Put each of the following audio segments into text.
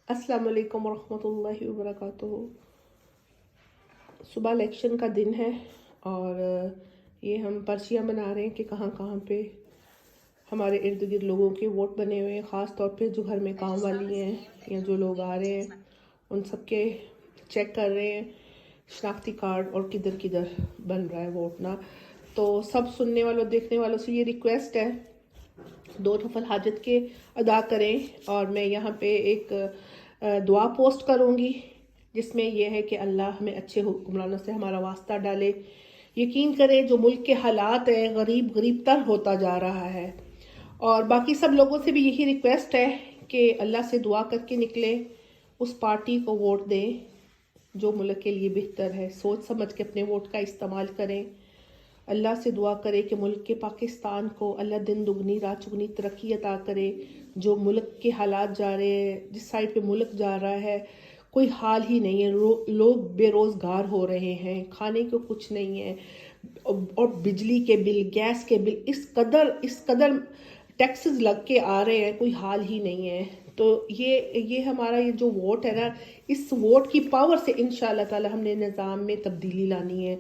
السلام علیکم ورحمۃ اللہ وبرکاتہ۔ صبح الیکشن کا دن ہے اور یہ ہم پرچیاں بنا رہے ہیں کہ کہاں کہاں پہ ہمارے ارد گرد لوگوں کے ووٹ بنے ہوئے ہیں، خاص طور پہ جو گھر میں کام والی ہیں یا جو لوگ آ رہے ہیں ان سب کے چیک کر رہے ہیں شناختی کارڈ اور کدھر کدھر بن رہا ہے ووٹ نا۔ تو سب سننے والوں دیکھنے والوں سے یہ ریکویسٹ ہے 2 نفل حاجت کے ادا کریں، اور میں یہاں پہ ایک دعا پوسٹ کروں گی جس میں یہ ہے کہ اللہ ہمیں اچھے حکمرانوں سے ہمارا واسطہ ڈالے۔ یقین کریں جو ملک کے حالات ہیں غریب تر ہوتا جا رہا ہے، اور باقی سب لوگوں سے بھی یہی ریکویسٹ ہے کہ اللہ سے دعا کر کے نکلیں، اس پارٹی کو ووٹ دیں جو ملک کے لیے بہتر ہے، سوچ سمجھ کے اپنے ووٹ کا استعمال کریں۔ اللہ سے دعا کرے کہ ملک کے پاکستان کو اللہ دن دگنی رات چگنی ترقی عطا کرے۔ جو ملک کے حالات جا رہے ہیں، جس سائڈ پہ ملک جا رہا ہے کوئی حال ہی نہیں ہے، لوگ بے روزگار ہو رہے ہیں، کھانے کو کچھ نہیں ہے، اور بجلی کے بل، گیس کے بل اس قدر ٹیکسز لگ کے آ رہے ہیں، کوئی حال ہی نہیں ہے۔ تو یہ ہمارا یہ جو ووٹ ہے نا، اس ووٹ کی پاور سے انشاءاللہ تعالی ہم نے نظام میں تبدیلی لانی ہے۔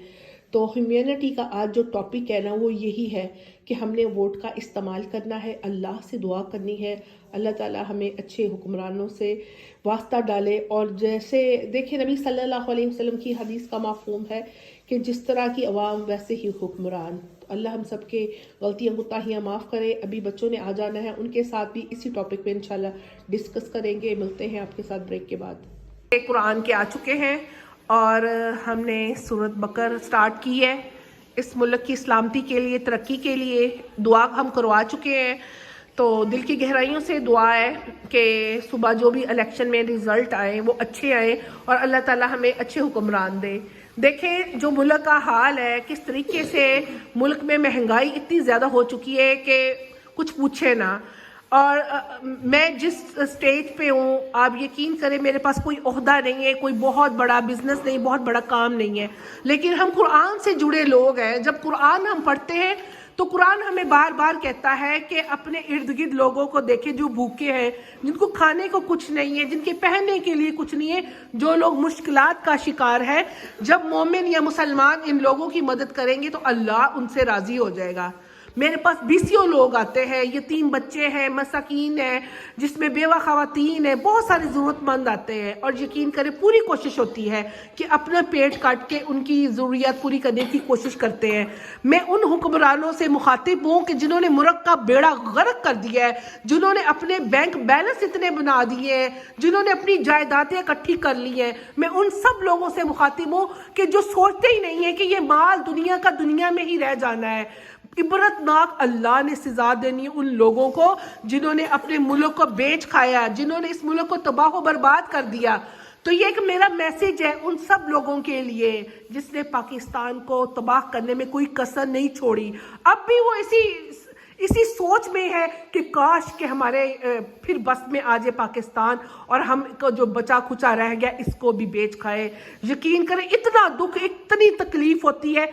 تو ہیومینٹی کا آج جو ٹاپک ہے نا وہ یہی ہے کہ ہم نے ووٹ کا استعمال کرنا ہے، اللہ سے دعا کرنی ہے، اللہ تعالی ہمیں اچھے حکمرانوں سے واسطہ ڈالے۔ اور جیسے دیکھیں نبی صلی اللہ علیہ وسلم کی حدیث کا مفہوم ہے کہ جس طرح کی عوام ویسے ہی حکمران۔ اللہ ہم سب کے غلطیاں کوتاہیاں معاف کرے۔ ابھی بچوں نے آ جانا ہے، ان کے ساتھ بھی اسی ٹاپک پہ انشاءاللہ ڈسکس کریں گے۔ ملتے ہیں آپ کے ساتھ بریک کے بعد۔ قرآن کے آ چکے ہیں اور ہم نے سورۃ بقرہ سٹارٹ کی ہے۔ اس ملک کی سلامتی کے لیے، ترقی کے لیے دعا ہم کروا چکے ہیں، تو دل کی گہرائیوں سے دعا ہے کہ صبح جو بھی الیکشن میں رزلٹ آئیں وہ اچھے آئیں اور اللہ تعالی ہمیں اچھے حکمران دے۔ دیکھیں جو ملک کا حال ہے، کس طریقے سے ملک میں مہنگائی اتنی زیادہ ہو چکی ہے کہ کچھ پوچھے نہ۔ اور میں جس سٹیج پہ ہوں، آپ یقین کریں میرے پاس کوئی عہدہ نہیں ہے، کوئی بہت بڑا بزنس نہیں، بہت بڑا کام نہیں ہے، لیکن ہم قرآن سے جڑے لوگ ہیں۔ جب قرآن ہم پڑھتے ہیں تو قرآن ہمیں بار بار کہتا ہے کہ اپنے ارد گرد لوگوں کو دیکھیں جو بھوکے ہیں، جن کو کھانے کو کچھ نہیں ہے، جن کے پہننے کے لیے کچھ نہیں ہے، جو لوگ مشکلات کا شکار ہے۔ جب مومن یا مسلمان ان لوگوں کی مدد کریں گے تو اللہ ان سے راضی ہو جائے گا۔ میرے پاس بیسیوں لوگ آتے ہیں، یتیم بچے ہیں، مساکین ہیں، جس میں بیوہ خواتین ہیں، بہت سارے ضرورت مند آتے ہیں، اور یقین کریں پوری کوشش ہوتی ہے کہ اپنا پیٹ کاٹ کے ان کی ضروریات پوری کرنے کی کوشش کرتے ہیں۔ میں ان حکمرانوں سے مخاطب ہوں کہ جنہوں نے ملک کا بیڑا غرق کر دیا ہے، جنہوں نے اپنے بینک بیلنس اتنے بنا دیے ہیں، جنہوں نے اپنی جائیدادیں اکٹھی کر لی ہیں۔ میں ان سب لوگوں سے مخاطب ہوں کہ جو سوچتے ہی نہیں ہیں کہ یہ مال دنیا کا دنیا میں ہی رہ جانا ہے۔ عبرتناک اللہ نے سزا دینی ہے ان لوگوں کو جنہوں نے اپنے ملک کو بیچ کھایا، جنہوں نے اس ملک کو تباہ و برباد کر دیا۔ تو یہ ایک میرا میسج ہے ان سب لوگوں کے لیے جس نے پاکستان کو تباہ کرنے میں کوئی کسر نہیں چھوڑی۔ اب بھی وہ اسی سوچ میں ہے کہ کاش کہ ہمارے پھر بس میں آ جائے پاکستان اور ہم کو جو بچا کھچا رہ گیا اس کو بھی بیچ کھائے۔ یقین کریں اتنا دکھ، اتنی تکلیف ہوتی ہے۔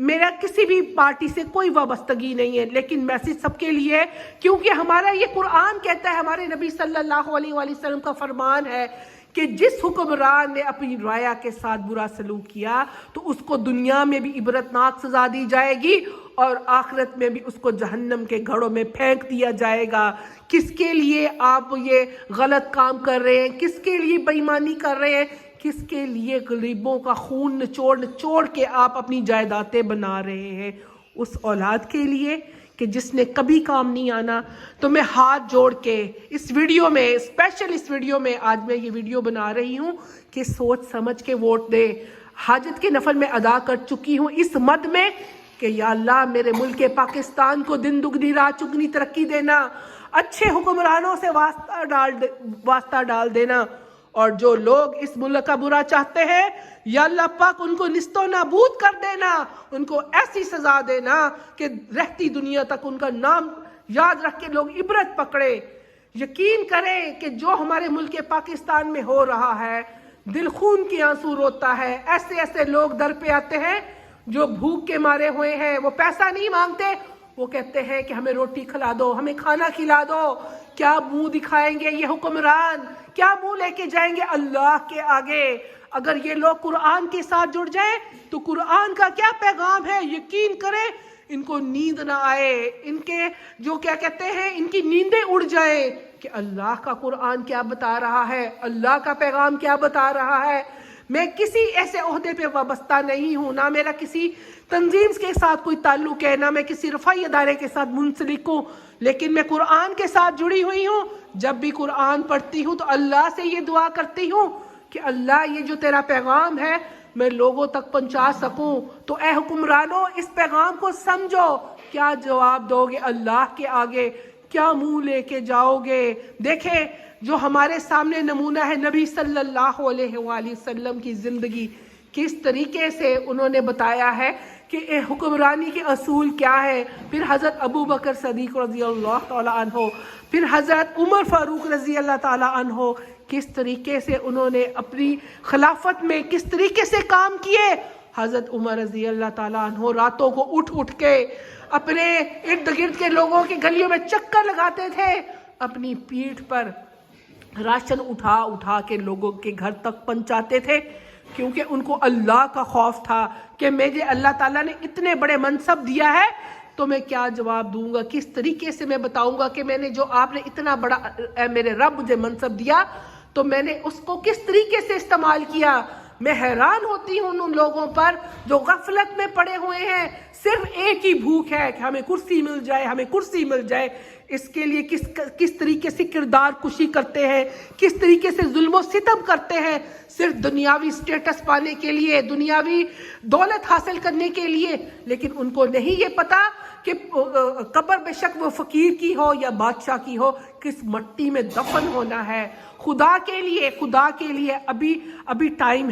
میرا کسی بھی پارٹی سے کوئی وابستگی نہیں ہے، لیکن میسج سب کے لیے ہے، کیونکہ ہمارا یہ قرآن کہتا ہے، ہمارے نبی صلی اللہ علیہ وآلہ وسلم کا فرمان ہے کہ جس حکمران نے اپنی رعایا کے ساتھ برا سلوک کیا تو اس کو دنیا میں بھی عبرتناک سزا دی جائے گی اور آخرت میں بھی اس کو جہنم کے گھڑوں میں پھینک دیا جائے گا۔ کس کے لیے آپ یہ غلط کام کر رہے ہیں؟ کس کے لیے بے ایمانی کر رہے ہیں؟ کس کے لیے غریبوں کا خون نچوڑ کے آپ اپنی جائیدادیں بنا رہے ہیں؟ اس اولاد کے لیے کہ جس نے کبھی کام نہیں آنا۔ تو میں ہاتھ جوڑ کے اس ویڈیو میں، اسپیشل اس ویڈیو میں آج میں یہ ویڈیو بنا رہی ہوں کہ سوچ سمجھ کے ووٹ دے۔ حاجت کے نفل میں ادا کر چکی ہوں اس مد میں کہ یا اللہ میرے ملک پاکستان کو دن دگنی رات چگنی ترقی دینا، اچھے حکمرانوں سے واسطہ ڈال دینا، اور جو لوگ اس ملک کا برا چاہتے ہیں یا اللہ پاک ان کو نیست و نابود کر دینا، ان کو ایسی سزا دینا کہ رہتی دنیا تک ان کا نام یاد رکھ کے لوگ عبرت پکڑے۔ یقین کریں کہ جو ہمارے ملک پاکستان میں ہو رہا ہے، دل خون کی آنسو روتا ہے۔ ایسے لوگ در پہ آتے ہیں جو بھوک کے مارے ہوئے ہیں، وہ پیسہ نہیں مانگتے، وہ کہتے ہیں کہ ہمیں روٹی کھلا دو، ہمیں کھانا کھلا دو. کیا منہ دکھائیں گے یہ حکمران؟ کیا منہ لے کے جائیں گے اللہ کے آگے؟ اگر یہ لوگ قرآن کے ساتھ جڑ جائیں تو قرآن کا کیا پیغام ہے؟ یقین کریں ان کو نیند نہ آئے، ان کے جو کیا کہتے ہیں ان کی نیندیں اڑ جائیں کہ اللہ کا قرآن کیا بتا رہا ہے، اللہ کا پیغام کیا بتا رہا ہے. میں کسی ایسے عہدے پہ وابستہ نہیں ہوں، نہ میرا کسی تنظیم کے ساتھ کوئی تعلق ہے، نہ میں کسی رفائی ادارے کے ساتھ منسلک ہوں، لیکن میں قرآن کے ساتھ جڑی ہوئی ہوں. جب بھی قرآن پڑھتی ہوں تو اللہ سے یہ دعا کرتی ہوں کہ اللہ یہ جو تیرا پیغام ہے میں لوگوں تک پہنچا سکوں. تو اے حکمرانوں اس پیغام کو سمجھو. کیا جواب دو گے اللہ کے آگے؟ کیا منہ لے کے جاؤ گے؟ دیکھیں جو ہمارے سامنے نمونہ ہے نبی صلی اللہ علیہ وآلہ وسلم کی زندگی، کس طریقے سے انہوں نے بتایا ہے کہ حکمرانی کے اصول کیا ہے. پھر حضرت ابو بکر صدیق رضی اللہ تعالیٰ عنہ، پھر حضرت عمر فاروق رضی اللہ تعالیٰ عنہ، کس طریقے سے انہوں نے اپنی خلافت میں کس طریقے سے کام کیے. حضرت عمر رضی اللہ تعالیٰ عنہ راتوں کو اٹھ کے اپنے ارد گرد کے لوگوں کی گلیوں میں چکر لگاتے تھے، اپنی پیٹھ پر راشن اٹھا کے لوگوں کے گھر تک پہنچاتے تھے، کیونکہ ان کو اللہ کا خوف تھا کہ مجھے اللہ تعالیٰ نے اتنے بڑے منصب دیا ہے تو میں کیا جواب دوں گا، کس طریقے سے میں بتاؤں گا کہ میں نے جو آپ نے اتنا بڑا اے میرے رب مجھے منصب دیا تو میں نے اس کو کس طریقے سے استعمال کیا. میں حیران ہوتی ہوں ان لوگوں پر جو غفلت میں پڑے ہوئے ہیں، صرف ایک ہی بھوک ہے کہ ہمیں کرسی مل جائے، ہمیں کرسی مل جائے. اس کے لیے کس طریقے سے کردار کشی کرتے ہیں، کس طریقے سے ظلم و ستم کرتے ہیں، صرف دنیاوی سٹیٹس پانے کے لیے، دنیاوی دولت حاصل کرنے کے لیے. لیکن ان کو نہیں یہ پتا کہ قبر بے شک وہ فقیر کی ہو یا بادشاہ کی ہو، کس مٹی میں دفن ہونا ہے. خدا کے لیے ابھی ٹائم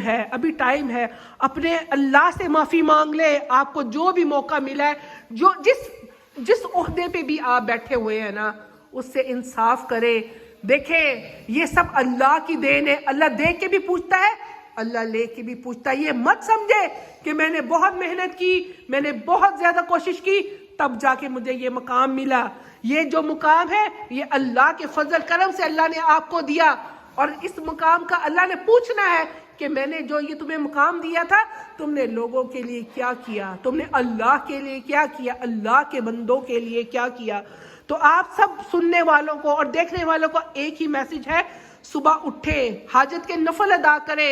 ہے. اپنے اللہ سے معافی مانگ لے. آپ کو جو بھی موقع ملا ہے، جو جس عہدے پہ بھی آپ بیٹھے ہوئے ہیں نا، اس سے انصاف کرے. دیکھیں یہ سب اللہ کی دین ہے. اللہ دے کے بھی پوچھتا ہے، اللہ لے کے بھی پوچھتا ہے. یہ مت سمجھے کہ میں نے بہت محنت کی، میں نے بہت زیادہ کوشش کی تب جا کے مجھے یہ مقام ملا. یہ جو مقام ہے یہ اللہ کے فضل کرم سے اللہ نے آپ کو دیا، اور اس مقام کا اللہ نے پوچھنا ہے کہ میں نے جو یہ تمہیں مقام دیا تھا تم نے لوگوں کے لیے کیا کیا، تم نے اللہ کے لیے کیا کیا، اللہ کے بندوں کے لیے کیا کیا. تو آپ سب سننے والوں کو اور دیکھنے والوں کو ایک ہی میسج ہے، صبح اٹھے، حاجت کے نفل ادا کرے،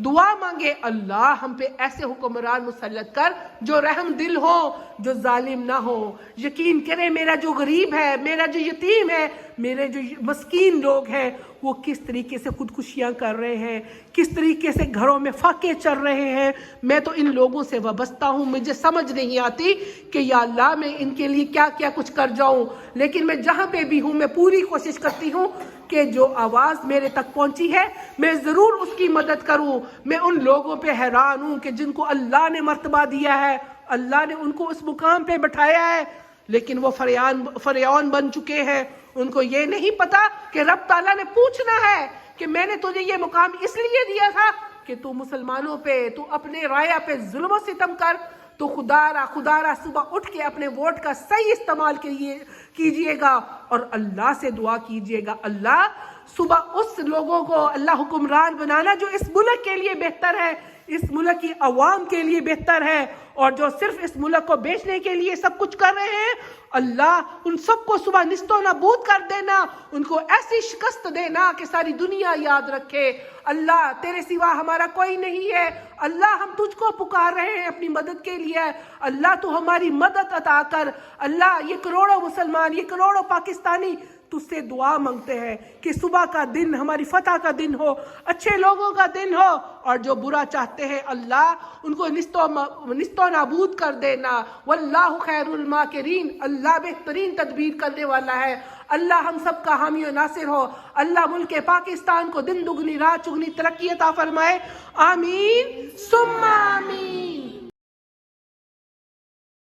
دعا مانگے، اللہ ہم پہ ایسے حکمران مسلط کر جو رحم دل ہو، جو ظالم نہ ہو. یقین کرے میرا جو غریب ہے، میرا جو یتیم ہے، میرے جو مسکین لوگ ہیں وہ کس طریقے سے خودکشیاں کر رہے ہیں، کس طریقے سے گھروں میں فاقے چل رہے ہیں. میں تو ان لوگوں سے وابستہ ہوں، مجھے سمجھ نہیں آتی کہ یا اللہ میں ان کے لیے کیا کیا کچھ کر جاؤں. لیکن میں جہاں پہ بھی ہوں میں پوری کوشش کرتی ہوں کہ جو آواز میرے تک پہنچی ہے میں ضرور اس کی مدد کروں. میں ان لوگوں پہ حیران ہوں کہ جن کو اللہ نے مرتبہ دیا ہے، اللہ نے ان کو اس مقام پہ بٹھایا ہے، لیکن وہ فریعون بن چکے ہیں. ان کو یہ نہیں پتا کہ رب تعالیٰ نے پوچھنا ہے کہ میں نے تجھے یہ مقام اس لیے دیا تھا کہ تو مسلمانوں پہ، تو اپنے رایا پہ ظلم و ستم کر. تو خدا را صبح اٹھ کے اپنے ووٹ کا صحیح استعمال کیجئے گا اور اللہ سے دعا کیجئے گا. اللہ صبح اس لوگوں کو اللہ حکمران بنانا جو اس ملک کے لیے بہتر ہے، اس ملک کی عوام کے لیے بہتر ہے، اور جو صرف اس ملک کو بیچنے کے لیے سب کچھ کر رہے ہیں، اللہ ان سب کو صبح نیست و نابود کر دینا، ان کو ایسی شکست دینا کہ ساری دنیا یاد رکھے اللہ تیرے سوا ہمارا کوئی نہیں ہے. اللہ ہم تجھ کو پکار رہے ہیں اپنی مدد کے لیے. اللہ تو ہماری مدد عطا کر. اللہ یہ کروڑوں مسلمان، یہ کروڑوں پاکستانی تجھ سے دعا مانگتے ہیں کہ صبح کا دن ہماری فتح کا دن ہو، اچھے لوگوں کا دن ہو، اور جو برا چاہتے ہیں اللہ ان کو نیست و نابود کر دینا. واللہ خیر الماکرین، اللہ بہترین تدبیر کرنے والا ہے. اللہ ہم سب کا حامی و ناصر ہو. اللہ ملک پاکستان کو دن دگنی رات چگنی ترقی عطا فرمائے. آمین ثم آمین.